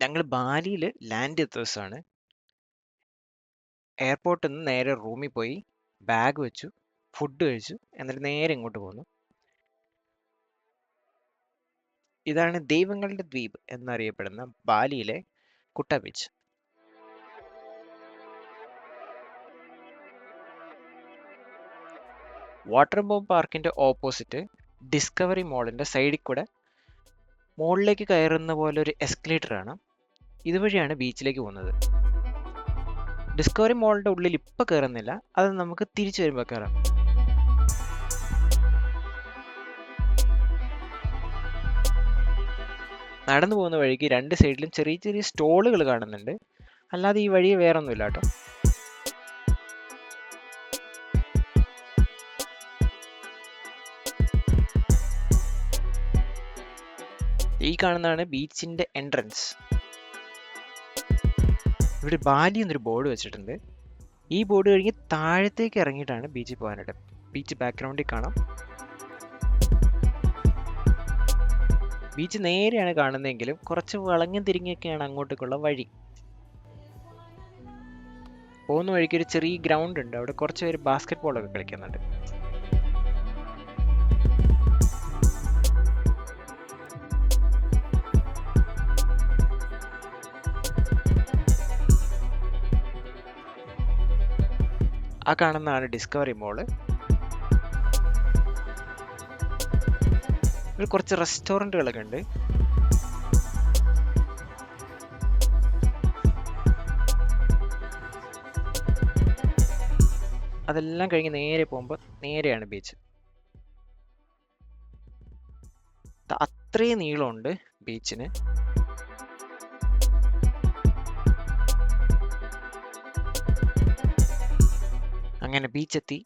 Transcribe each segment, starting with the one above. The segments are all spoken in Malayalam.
ഞങ്ങൾ ബാലിയിൽ ലാൻഡ് ചെയ്ത ദിവസമാണ്. എയർപോർട്ടിൽ നിന്ന് നേരെ റൂമിൽ പോയി ബാഗ് വെച്ചു, ഫുഡ് കഴിച്ചു, എന്നിട്ട് നേരെ ഇങ്ങോട്ട് പോന്നു. ഇതാണ് ദൈവങ്ങളുടെ ദ്വീപ് എന്നറിയപ്പെടുന്ന ബാലിയിലെ കുട്ട ബീച്ച്. വാട്ടർ ബോംബ് പാർക്കിന്റെ ഓപ്പോസിറ്റ് ഡിസ്കവറി മോളിന്റെ സൈഡിൽ കൂടെ മുകളിലേക്ക് കയറുന്ന പോലെ ഒരു എസ്കലേറ്റർ ആണ്. ഇതുവഴിയാണ് ബീച്ചിലേക്ക് പോകുന്നത്. ഡിസ്കവറി മോളിന്റെ ഉള്ളിൽ ഇപ്പം കയറുന്നില്ല, അത് നമുക്ക് തിരിച്ചു വരുമ്പോൾ കയറാം. നടന്നു പോകുന്ന വഴിക്ക് രണ്ട് സൈഡിലും ചെറിയ ചെറിയ സ്റ്റോളുകൾ കാണുന്നുണ്ട്. അല്ലാതെ ഈ വഴി വേറെ ഒന്നുമില്ല കേട്ടോ. ഈ കാണുന്നതാണ് ബീച്ചിന്റെ എൻട്രൻസ്. ഇവിടെ ബാലി എന്നൊരു ബോർഡ് വെച്ചിട്ടുണ്ട്. ഈ ബോർഡ് കഴിഞ്ഞ് താഴത്തേക്ക് ഇറങ്ങിയിട്ടാണ് ബീച്ചിൽ പോകാനായിട്ട്. ബീച്ച് ബാക്ക്ഗ്രൗണ്ടിൽ കാണാം. ബീച്ച് നേരെയാണ് കാണുന്നതെങ്കിലും കുറച്ച് വളഞ്ഞും തിരിഞ്ഞൊക്കെയാണ് അങ്ങോട്ടേക്കുള്ള വഴി. പോകുന്ന വഴിക്ക് ഒരു ചെറിയ ഗ്രൗണ്ട് ഉണ്ട്. അവിടെ കുറച്ച് പേര് ബാസ്കറ്റ് ബോളൊക്കെ കളിക്കുന്നുണ്ട്. ആ കാണുന്നതാണ് ഡിസ്കവറി മോള്. ഇവിടെ കുറച്ച് റെസ്റ്റോറൻറ്റുകളൊക്കെ ഉണ്ട്. അതെല്ലാം കഴിഞ്ഞ് നേരെ പോകുമ്പോൾ നേരെയാണ് ബീച്ച്. അത്രയും നീളമുണ്ട് ബീച്ചിന്. അങ്ങനെ ബീച്ചെത്തി.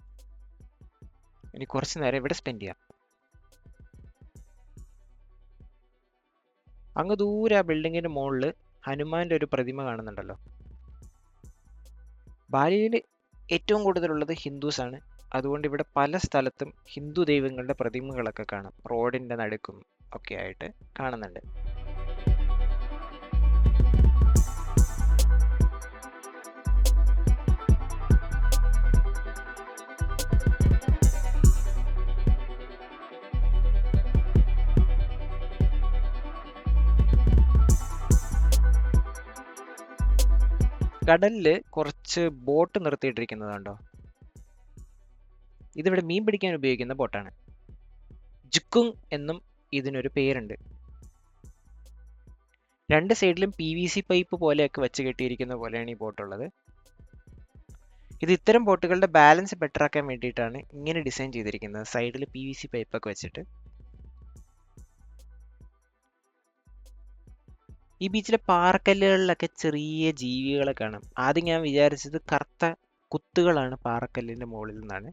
ഇനി കുറച്ച് നേരം ഇവിടെ സ്പെൻഡ് ചെയ്യാം. അങ്ങ് ദൂരെ ആ ബിൽഡിങ്ങിന്റെ മുകളിൽ ഹനുമാന്റെ ഒരു പ്രതിമ കാണുന്നുണ്ടല്ലോ. ബാലിയിൽ ഏറ്റവും കൂടുതലുള്ളത് ഹിന്ദുസ് ആണ്. അതുകൊണ്ട് ഇവിടെ പല സ്ഥലത്തും ഹിന്ദു ദൈവങ്ങളുടെ പ്രതിമകളൊക്കെ കാണാം. റോഡിന്റെ നടുക്കും ഒക്കെ ആയിട്ട് കാണുന്നുണ്ട്. കടലില് കുറച്ച് ബോട്ട് നിർത്തിയിട്ടിരിക്കുന്നതുണ്ടോ? ഇതിവിടെ മീൻ പിടിക്കാൻ ഉപയോഗിക്കുന്ന ബോട്ടാണ്. ജുക്കുങ് എന്നും ഇതിനൊരു പേരുണ്ട്. രണ്ട് സൈഡിലും PVC പൈപ്പ് പോലെയൊക്കെ വെച്ച് കെട്ടിയിരിക്കുന്ന പോലെയാണ് ഈ ബോട്ടുള്ളത്. ഇത് ഇത്തരം ബോട്ടുകളുടെ ബാലൻസ് ബെറ്റർ ആക്കാൻ വേണ്ടിയിട്ടാണ് ഇങ്ങനെ ഡിസൈൻ ചെയ്തിരിക്കുന്നത്, സൈഡിൽ PVC പൈപ്പൊക്കെ വെച്ചിട്ട്. ഈ ബീച്ചിലെ പാറക്കല്ലുകളിലൊക്കെ ചെറിയ ജീവികളെ കാണാം. ആദ്യം ഞാൻ വിചാരിച്ചത് കറുത്ത കുത്തുകളാണ് പാറക്കല്ലിന്റെ മുകളിൽ നിന്നാണ്.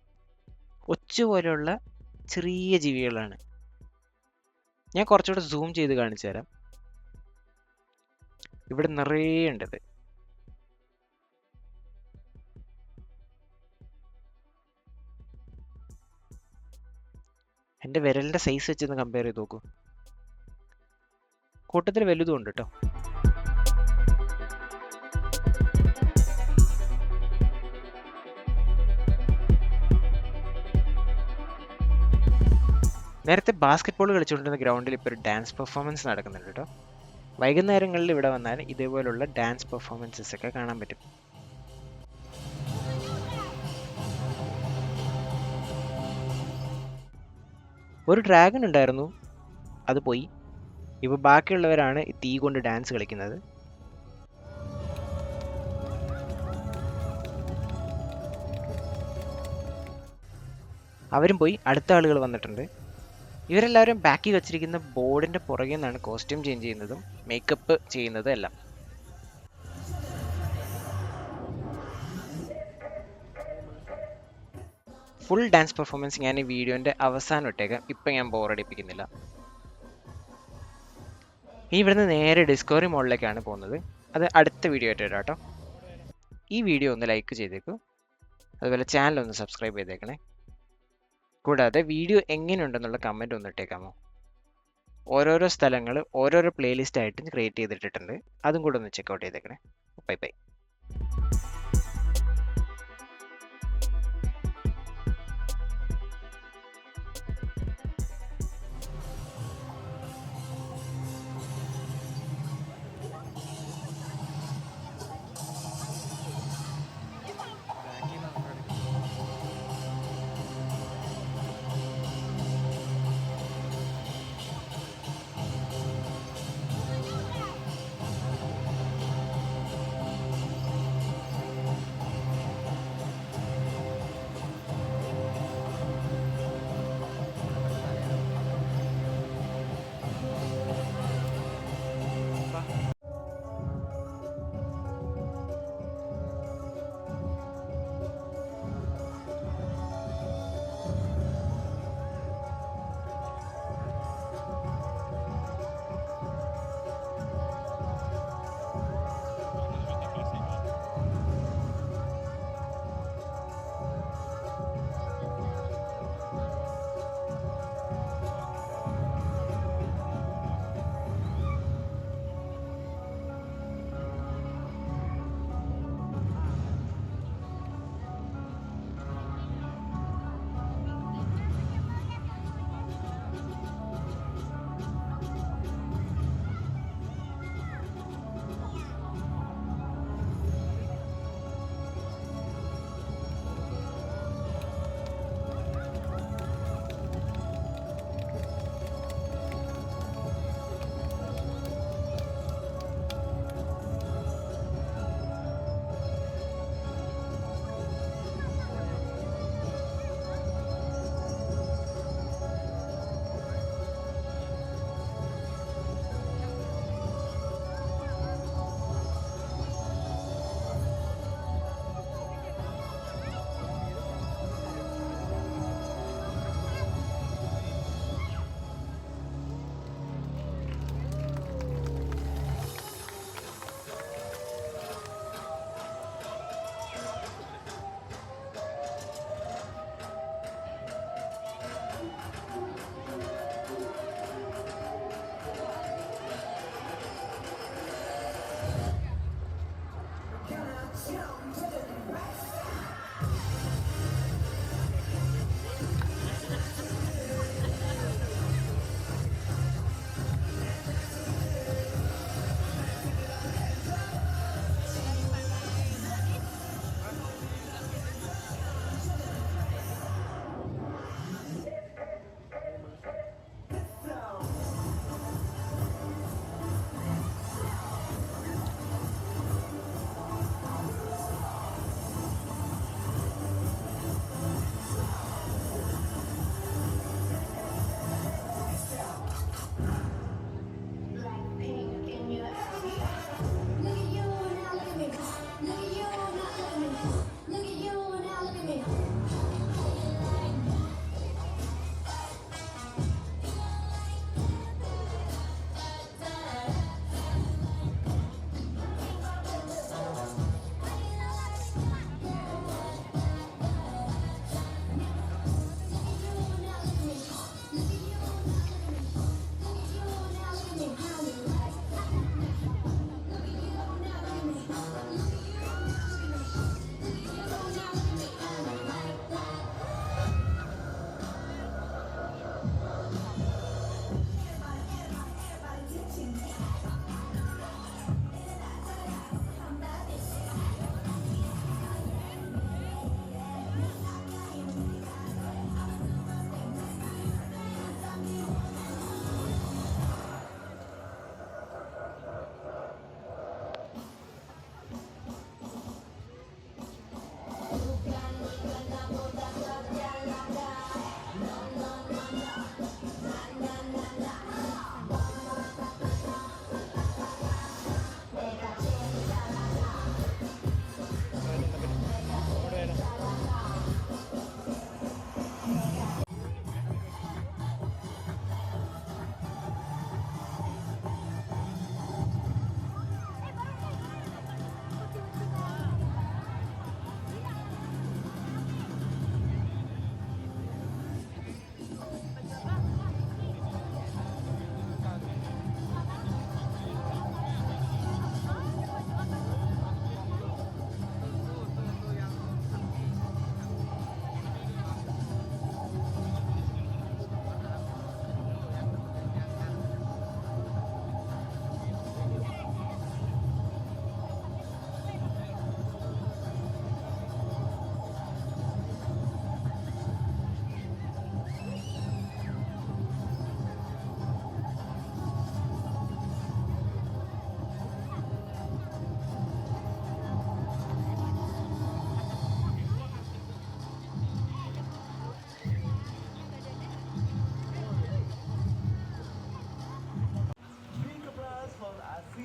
ഒച്ചു പോലെയുള്ള ചെറിയ ജീവികളാണ്. ഞാൻ കുറച്ചുകൂടെ സൂം ചെയ്ത് കാണിച്ചു തരാം. ഇവിടെ നിറയെ ഉണ്ടത്. എൻ്റെ വിരലിന്റെ സൈസ് വെച്ചൊന്ന് കമ്പയർ ചെയ്ത് നോക്കൂ. കൂട്ടത്തിൽ വലുതും ഉണ്ട് കേട്ടോ. നേരത്തെ ബാസ്കറ്റ് ബോൾ കളിച്ചുകൊണ്ടിരുന്ന ഗ്രൗണ്ടിൽ ഇപ്പോൾ ഒരു ഡാൻസ് പെർഫോമൻസ് നടക്കുന്നുണ്ട് കേട്ടോ. വൈകുന്നേരങ്ങളിൽ ഇവിടെ വന്നാൽ ഇതേപോലുള്ള ഡാൻസ് പെർഫോമൻസസ് ഒക്കെ കാണാൻ പറ്റും. ഒരു ഡ്രാഗൺ ഉണ്ടായിരുന്നു, അത് പോയി. ഇപ്പോൾ ബാക്കിയുള്ളവരാണ് തീ കൊണ്ട് ഡാൻസ് കളിക്കുന്നത്. അവരും പോയി. അടുത്ത ആളുകൾ വന്നിട്ടുണ്ട്. ഇവരെല്ലാവരും ബാക്കി വെച്ചിരിക്കുന്ന ബോർഡിന്റെ പുറകിൽ നിന്നാണ് കോസ്റ്റ്യൂം ചേഞ്ച് ചെയ്യുന്നതും മേക്കപ്പ് ചെയ്യുന്നതും എല്ലാം. ഫുൾ ഡാൻസ് പെർഫോമൻസ് ഞാൻ ഈ വീഡിയോന്റെ അവസാനം ഇട്ടേക്കാം. ഇപ്പം ഞാൻ ബോറടിപ്പിക്കുന്നില്ല. ഇനി ഇവിടുന്ന് നേരെ ഡിസ്കവറി മോളിലേക്കാണ് പോകുന്നത്. അത് അടുത്ത വീഡിയോ ആയിട്ട് വരാം കേട്ടോ. ഈ വീഡിയോ ഒന്ന് ലൈക്ക് ചെയ്തേക്കൂ. അതുപോലെ ചാനൽ ഒന്ന് സബ്സ്ക്രൈബ് ചെയ്തേക്കണേ. കൂടാതെ വീഡിയോ എങ്ങനെയുണ്ടെന്നുള്ള കമൻറ്റ് ഒന്ന് ഇട്ടേക്കാമോ? ഓരോരോ സ്ഥലങ്ങൾ ഓരോരോ പ്ലേലിസ്റ്റ് ആയിട്ട് ക്രിയേറ്റ് ചെയ്തിട്ടിട്ടുണ്ട്. അതും കൂടെ ഒന്ന് ചെക്കൗട്ട് ചെയ്തേക്കണേ. Bye bye.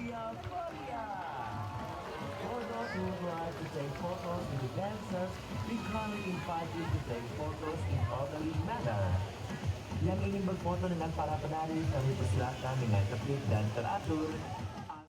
Archaeophilia! For those who would like to take photos with the dancers, we kindly invite you to take photos in orderly manner. Yang ingin berfoto dengan para penari, kami persilakan dengan tertib dan teratur.